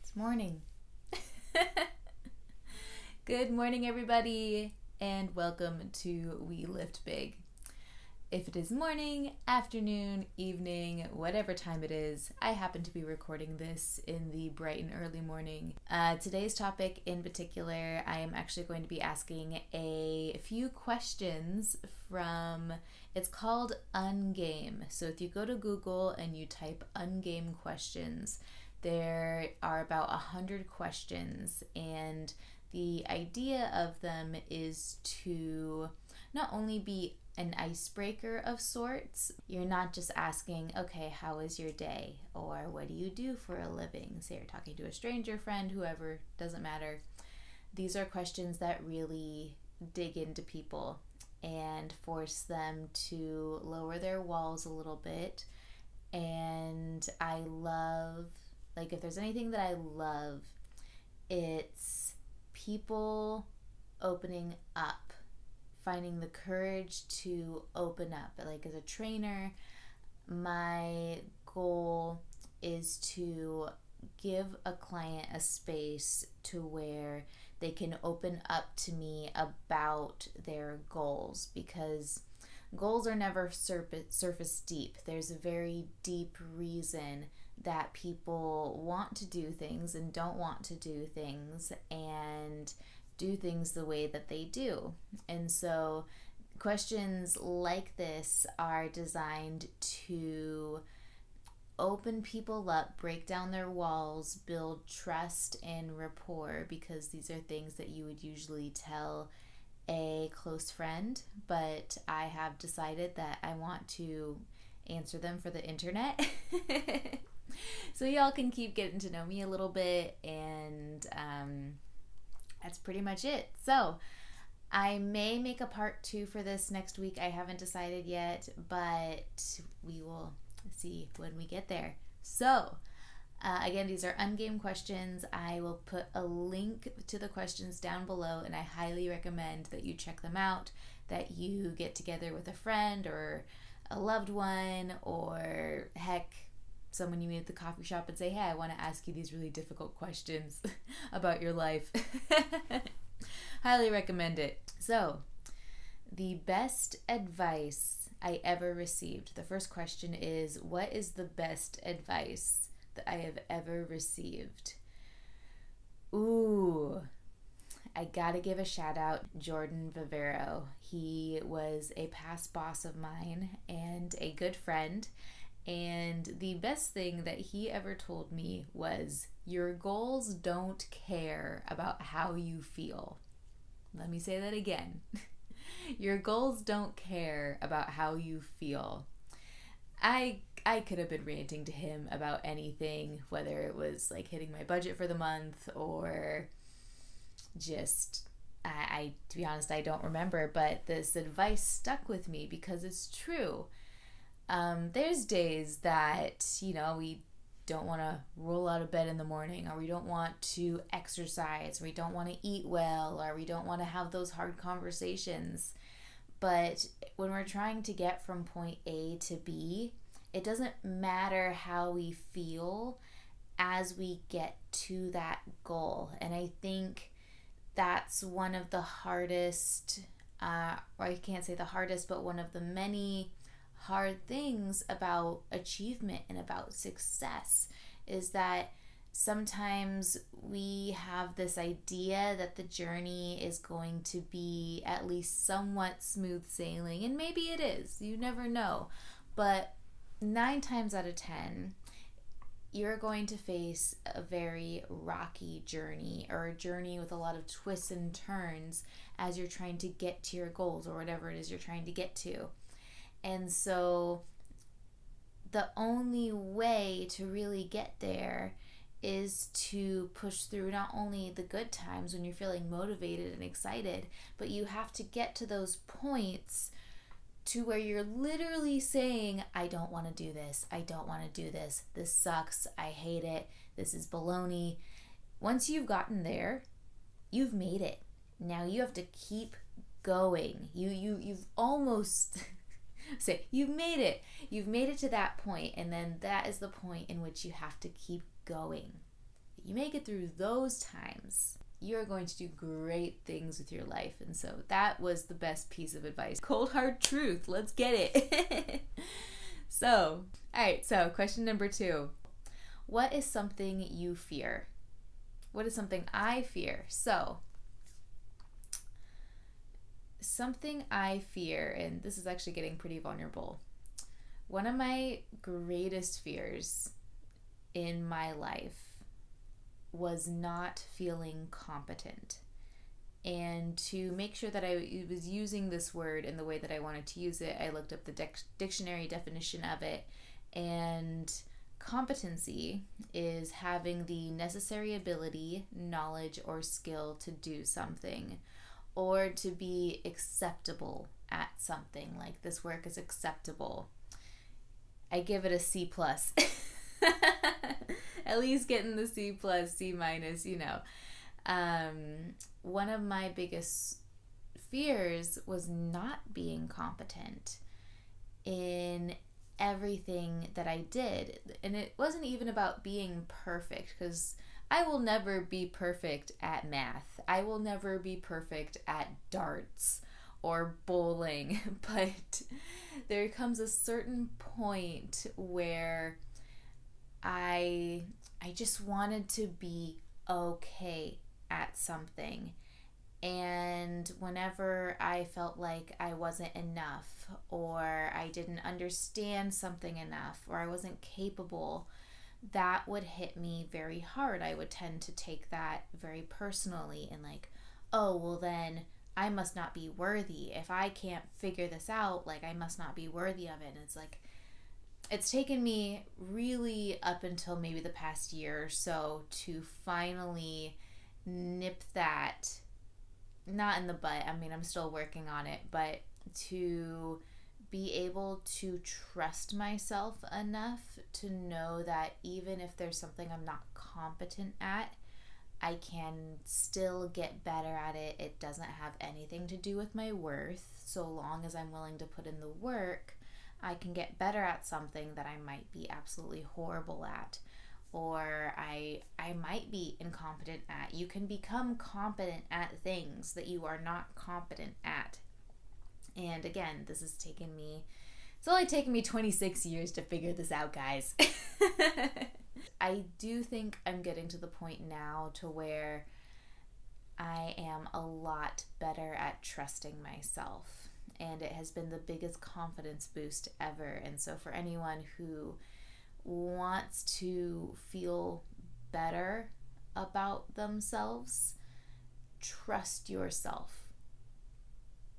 It's morning. Good morning, everybody, and welcome to We Lift Big. If it is morning, afternoon, evening, whatever time it is, I happen to be recording this in the bright and early morning. Today's topic in particular, I am actually going to be asking a few questions from, it's called UNGAME. So if you go to Google and you type UNGAME questions, there are about 100 questions, and the idea of them is to not only be an icebreaker of sorts. You're not just asking, okay, how is your day? Or what do you do for a living? Say you're talking to a stranger, friend, whoever, doesn't matter. These are questions that really dig into people and force them to lower their walls a little bit. And I love, if there's anything that I love, it's people opening up, finding the courage to open up. As a trainer, my goal is to give a client a space to where they can open up to me about their goals, because goals are never surface deep. There's a very deep reason that people want to do things and don't want to do things, and do things the way that they do. And so questions like this are designed to open people up, break down their walls, build trust and rapport, because these are things that you would usually tell a close friend, but I have decided that I want to answer them for the internet. So y'all can keep getting to know me a little bit, and that's pretty much it. So I may make a part 2 for this next week. I haven't decided yet, but we will see when we get there. So again, these are UNGAME questions. I will put a link to the questions down below, and I highly recommend that you check them out, that you get together with a friend or a loved one, or heck, someone you meet at the coffee shop and say, hey, I want to ask you these really difficult questions about your life. Highly recommend it. So, the best advice I ever received. The first question is, what is the best advice that I have ever received? Ooh, I gotta give a shout out Jordan Vivero. He was a past boss of mine and a good friend. And the best thing that he ever told me was, your goals don't care about how you feel. Let me say that again. Your goals don't care about how you feel. I could have been ranting to him about anything, whether it was hitting my budget for the month or just, I to be honest, I don't remember, but this advice stuck with me because it's true. There's days that, we don't want to roll out of bed in the morning, or we don't want to exercise, or we don't want to eat well, or we don't want to have those hard conversations. But when we're trying to get from point A to B, it doesn't matter how we feel as we get to that goal. And I think that's one of the hardest, or I can't say the hardest, but one of the many hard things about achievement and about success is that sometimes we have this idea that the journey is going to be at least somewhat smooth sailing, and maybe it is, you never know, but 9 times out of 10 you're going to face a very rocky journey, or a journey with a lot of twists and turns as you're trying to get to your goals, or whatever it is you're trying to get to. And so the only way to really get there is to push through not only the good times when you're feeling motivated and excited, but you have to get to those points to where you're literally saying, I don't want to do this. I don't want to do this. This sucks. I hate it. This is baloney. Once you've gotten there, you've made it. Now you have to keep going. You've almost say you've made it. You've made it to that point, and then that is the point in which you have to keep going. you make it through those times, you're going to do great things with your life. And so that was the best piece of advice. Cold hard truth. Let's get it. So, all right. So question number 2. What is something you fear? What is something I fear? So, something I fear, and this is actually getting pretty vulnerable. One of my greatest fears in my life was not feeling competent. And to make sure that I was using this word in the way that I wanted to use it, I looked up the dictionary definition of it. And competency is having the necessary ability, knowledge, or skill to do something, or to be acceptable at something. Like, this work is acceptable. I give it a C+. At least getting the C+, C-, one of my biggest fears was not being competent in everything that I did. And it wasn't even about being perfect, because I will never be perfect at math. I will never be perfect at darts or bowling, but there comes a certain point where I just wanted to be okay at something. And whenever I felt like I wasn't enough, or I didn't understand something enough, or I wasn't capable, that would hit me very hard. I would tend to take that very personally and like, oh, well then I must not be worthy. If I can't figure this out, like, I must not be worthy of it. And it's like, it's taken me really up until maybe the past year or so to finally nip that, not in the butt, I mean, I'm still working on it, but to be able to trust myself enough to know that even if there's something I'm not competent at, I can still get better at it. It doesn't have anything to do with my worth. So long as I'm willing to put in the work, I can get better at something that I might be absolutely horrible at, or I might be incompetent at. You can become competent at things that you are not competent at. And again, this has taken me, it's only taken me 26 years to figure this out, guys. I do think I'm getting to the point now to where I am a lot better at trusting myself. And it has been the biggest confidence boost ever. And so for anyone who wants to feel better about themselves, trust yourself.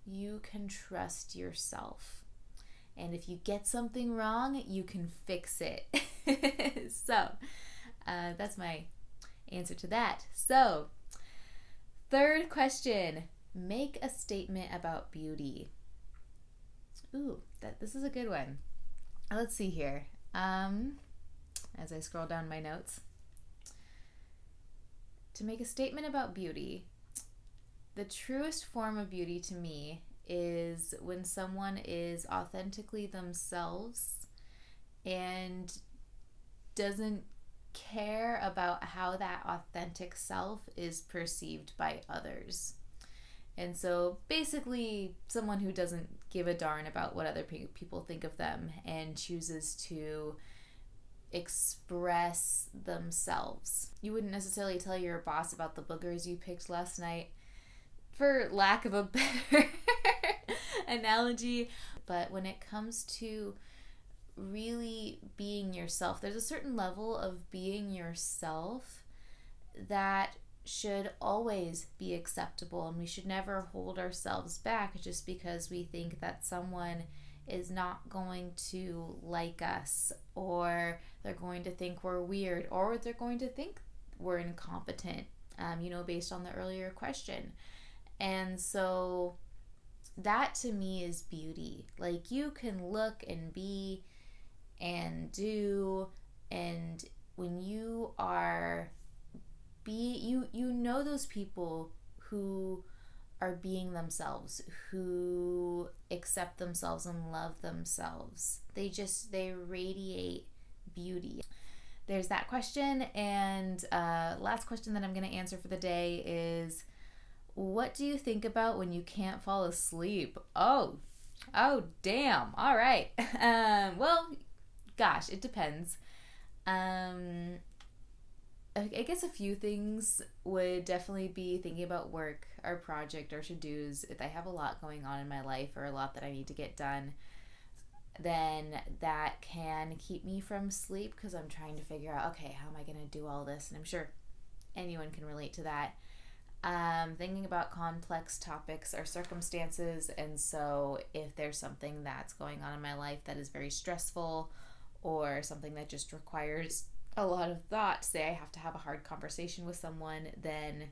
You can trust yourself. And if you get something wrong, you can fix it. So, that's my answer to that. So, third question, make a statement about beauty. Ooh, this is a good one. Let's see here. As I scroll down my notes. To make a statement about beauty, the truest form of beauty to me is when someone is authentically themselves and doesn't care about how that authentic self is perceived by others. And so basically someone who doesn't give a darn about what other people think of them and chooses to express themselves. You wouldn't necessarily tell your boss about the boogers you picked last night, for lack of a better analogy. But when it comes to really being yourself, there's a certain level of being yourself that should always be acceptable, and we should never hold ourselves back just because we think that someone is not going to like us, or they're going to think we're weird, or they're going to think we're incompetent, based on the earlier question. And so that to me is beauty. Like, you can look and be and do, and when you are you know those people who are being themselves, who accept themselves and love themselves. They radiate beauty. there's that question. And last question that I'm going to answer for the day is, what do you think about when you can't fall asleep? Oh, damn. All right. Well, gosh, it depends. I guess a few things would definitely be thinking about work, or project, or to-dos. If I have a lot going on in my life or a lot that I need to get done, then that can keep me from sleep because I'm trying to figure out, okay, how am I going to do all this? And I'm sure anyone can relate to that. Thinking about complex topics or circumstances, and so if there's something that's going on in my life that is very stressful or something that just requires a lot of thought, say I have to have a hard conversation with someone, then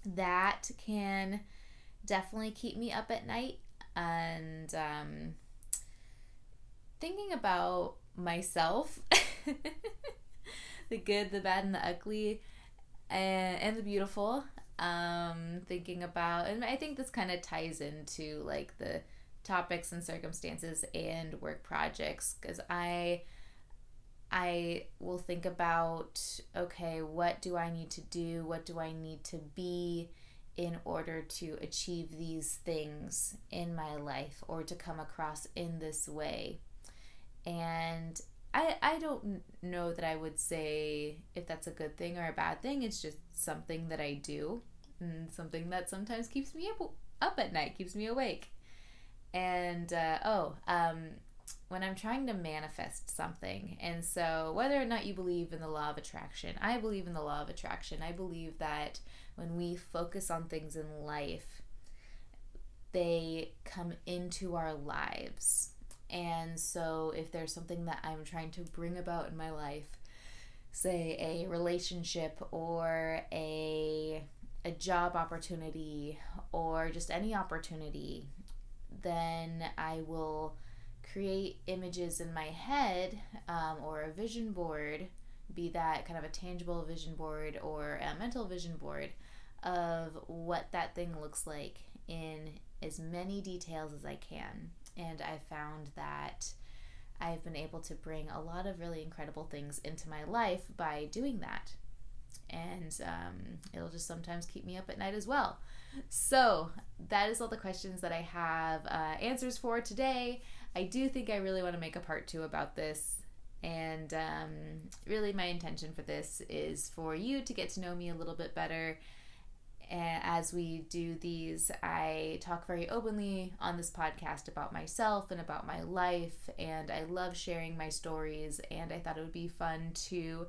that can definitely keep me up at night. And thinking about myself, the good, the bad, and the ugly, and the beautiful. Thinking about, and I think this kind of ties into like the topics and circumstances and work projects, because I will think about, okay, what do I need to do? What do I need to be in order to achieve these things in my life or to come across in this way? And I don't know that I would say if that's a good thing or a bad thing. It's just something that I do, and something that sometimes keeps me up at night, keeps me awake. And when I'm trying to manifest something, and so whether or not you believe in the law of attraction, I believe in the law of attraction. I believe that when we focus on things in life, they come into our lives. And so if there's something that I'm trying to bring about in my life, say a relationship or a job opportunity or just any opportunity, then I will create images in my head, or a vision board, be that kind of a tangible vision board or a mental vision board, of what that thing looks like in as many details as I can. And I found that I've been able to bring a lot of really incredible things into my life by doing that. And it'll just sometimes keep me up at night as well. So that is all the questions that I have answers for today. I do think I really want to make a part 2 about this. And really my intention for this is for you to get to know me a little bit better. And as we do these, I talk very openly on this podcast about myself and about my life, and I love sharing my stories, and I thought it would be fun to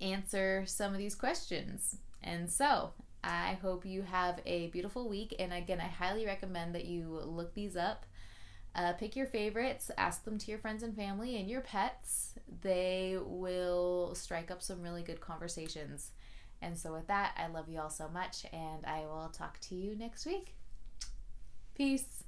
answer some of these questions. And so I hope you have a beautiful week, and again, I highly recommend that you look these up. Pick your favorites, ask them to your friends and family and your pets. They will strike up some really good conversations. And so with that, I love you all so much, and I will talk to you next week. Peace.